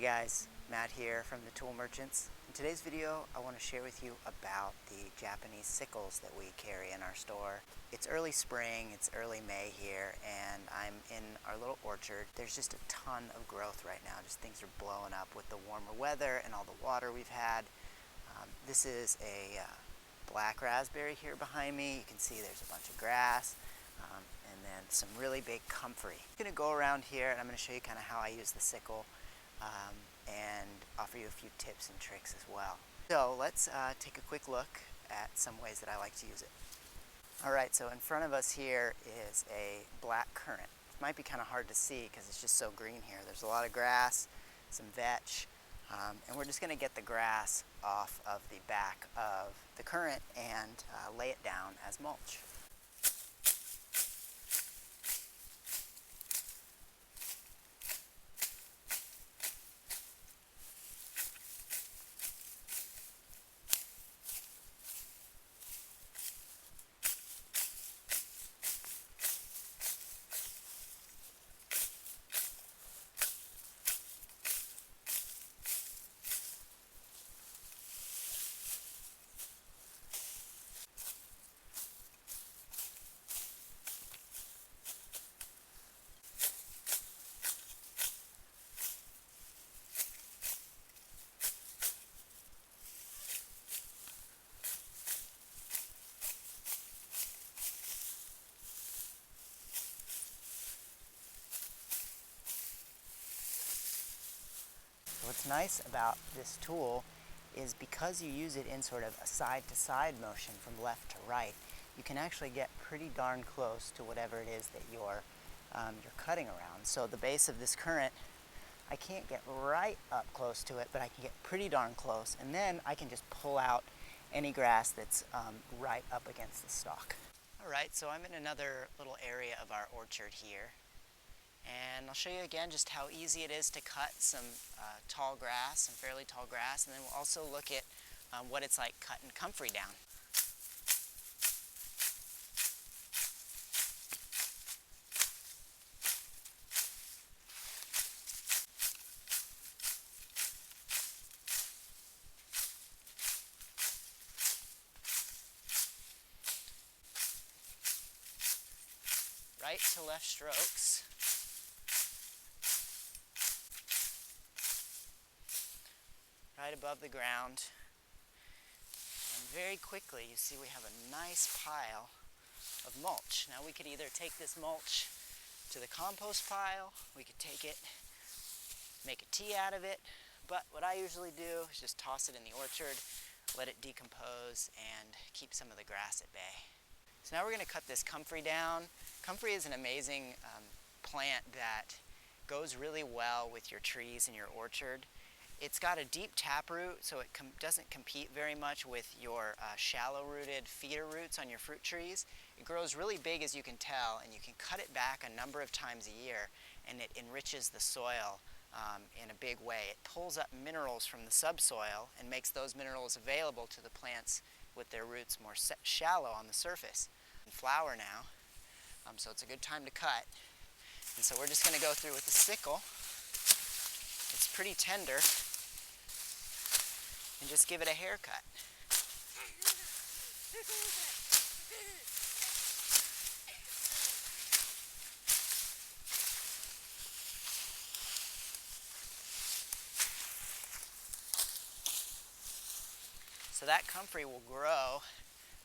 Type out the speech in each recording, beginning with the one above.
guys, Matt here from the Tool Merchants. In today's video, I want to share with you about the Japanese sickles that we carry in our store. It's early spring, it's early May here, and I'm in our little orchard. There's just a ton of growth right now. Just things are blowing up with the warmer weather and all the water we've had. This is a black raspberry here behind me. You can see there's a bunch of grass. And then some really big comfrey. I'm going to go around here and I'm going to show you kind of how I use the sickle and offer you a few tips and tricks as well. So let's take a quick look at some ways that I like to use it. Alright, so in front of us here is a black currant. It might be kind of hard to see because it's just so green here. There's a lot of grass, some vetch, and we're just going to get the grass off of the back of the currant and lay it down as mulch. What's nice about this tool is because you use it in sort of a side-to-side motion from left to right, you can actually get pretty darn close to whatever it is that you're cutting around. So the base of this currant, I can't get right up close to it, but I can get pretty darn close, and then I can just pull out any grass that's right up against the stalk. Alright, so I'm in another little area of our orchard here. And I'll show you again just how easy it is to cut some tall grass, some fairly tall grass, and then we'll also look at what it's like cutting comfrey down. Right to left strokes. Right above the ground, and very quickly you see we have a nice pile of mulch. Now we could either take this mulch to the compost pile, we could take it, make a tea out of it, but what I usually do is just toss it in the orchard, let it decompose, and keep some of the grass at bay. So now we're going to cut this comfrey down. Comfrey is an amazing plant that goes really well with your trees in your orchard. It's got a deep taproot, so it doesn't compete very much with your shallow-rooted feeder roots on your fruit trees. It grows really big, as you can tell, and you can cut it back a number of times a year, and it enriches the soil in a big way. It pulls up minerals from the subsoil and makes those minerals available to the plants with their roots more shallow on the surface. And flower now, so it's a good time to cut. And so we're just going to go through with the sickle. It's pretty tender. And just give it a haircut. So that comfrey will grow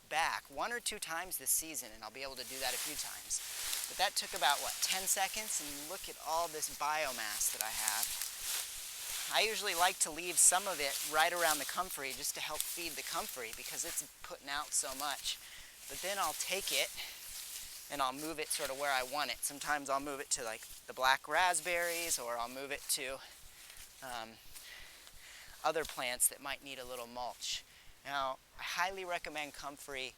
back 1 or 2 times this season, and I'll be able to do that a few times. But that took about, 10 seconds, and look at all this biomass that I have. I usually like to leave some of it right around the comfrey just to help feed the comfrey because it's putting out so much. But then I'll take it and I'll move it sort of where I want it. Sometimes I'll move it to like the black raspberries, or I'll move it to other plants that might need a little mulch. Now, I highly recommend comfrey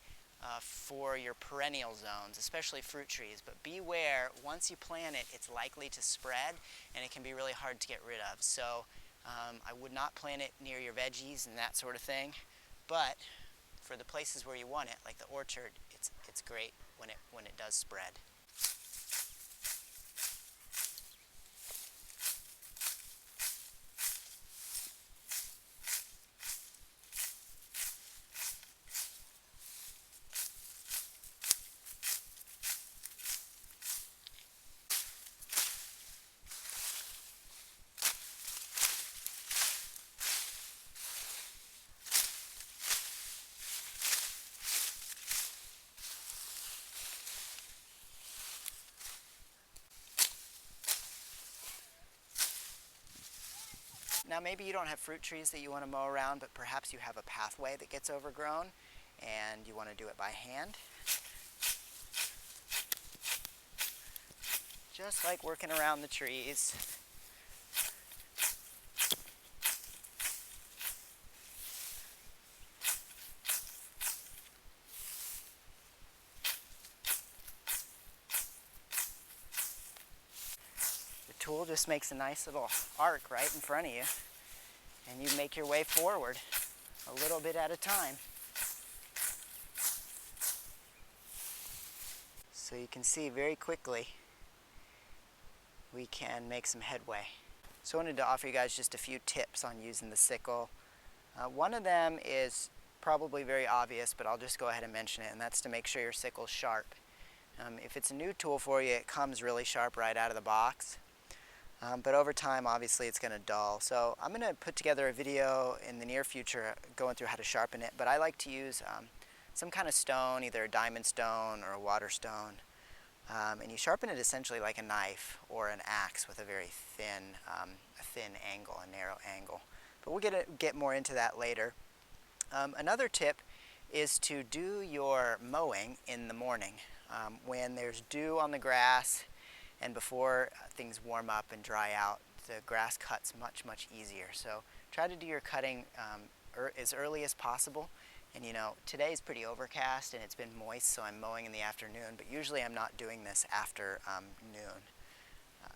for your perennial zones, especially fruit trees, but beware, once you plant it, it's likely to spread and it can be really hard to get rid of. So I would not plant it near your veggies and that sort of thing, but for the places where you want it, like the orchard, it's great when it does spread. Now maybe you don't have fruit trees that you want to mow around, but perhaps you have a pathway that gets overgrown and you want to do it by hand. Just like working around the trees. The tool just makes a nice little arc right in front of you, and you make your way forward a little bit at a time. So you can see very quickly we can make some headway. So I wanted to offer you guys just a few tips on using the sickle. One of them is probably very obvious, but I'll just go ahead and mention it, and that's to make sure your sickle's sharp. If it's a new tool for you, it comes really sharp right out of the box. But over time, obviously, it's going to dull. So I'm going to put together a video in the near future going through how to sharpen it, but I like to use some kind of stone, either a diamond stone or a water stone. And you sharpen it essentially like a knife or an axe with a very thin angle, a narrow angle. But we'll get more into that later. Another tip is to do your mowing in the morning when there's dew on the grass and before things warm up and dry out. The grass cuts much easier. So try to do your cutting as early as possible. And you know, today's pretty overcast and it's been moist, so I'm mowing in the afternoon, but usually I'm not doing this after noon.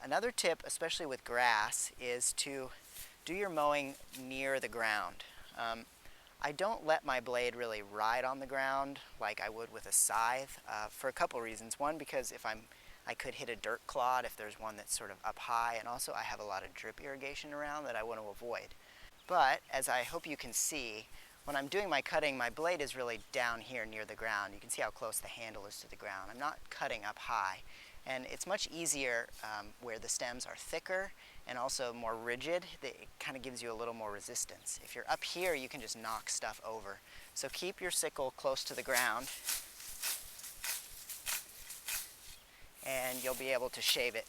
Another tip, especially with grass, is to do your mowing near the ground. I don't let my blade really ride on the ground like I would with a scythe for a couple reasons. One, because I could hit a dirt clod if there's one that's sort of up high, and also I have a lot of drip irrigation around that I want to avoid. But as I hope you can see, when I'm doing my cutting, my blade is really down here near the ground. You can see how close the handle is to the ground. I'm not cutting up high. And it's much easier where the stems are thicker and also more rigid. It kind of gives you a little more resistance. If you're up here, you can just knock stuff over. So keep your sickle close to the ground, and you'll be able to shave it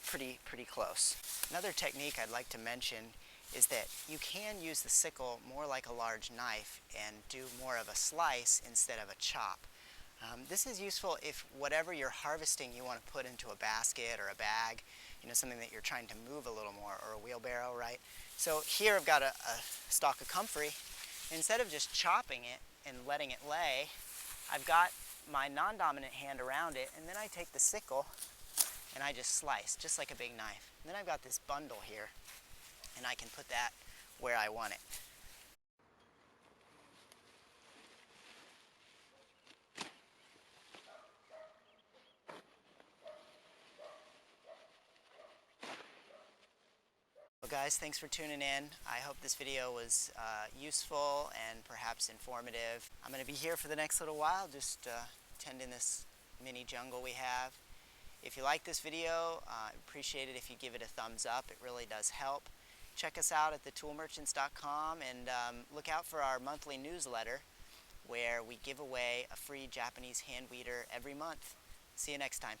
pretty close. Another technique I'd like to mention is that you can use the sickle more like a large knife and do more of a slice instead of a chop. This is useful if whatever you're harvesting you want to put into a basket or a bag, you know, something that you're trying to move a little more, or a wheelbarrow, right? So here I've got a stalk of comfrey. Instead of just chopping it and letting it lay, I've got my non-dominant hand around it, and then I take the sickle and I just slice, just like a big knife. And then I've got this bundle here, and I can put that where I want it. Well guys, thanks for tuning in. I hope this video was useful and perhaps informative. I'm going to be here for the next little while, just tending this mini jungle we have. If you like this video, I appreciate it if you give it a thumbs up. It really does help. Check us out at thetoolmerchants.com, and look out for our monthly newsletter where we give away a free Japanese hand weeder every month. See you next time.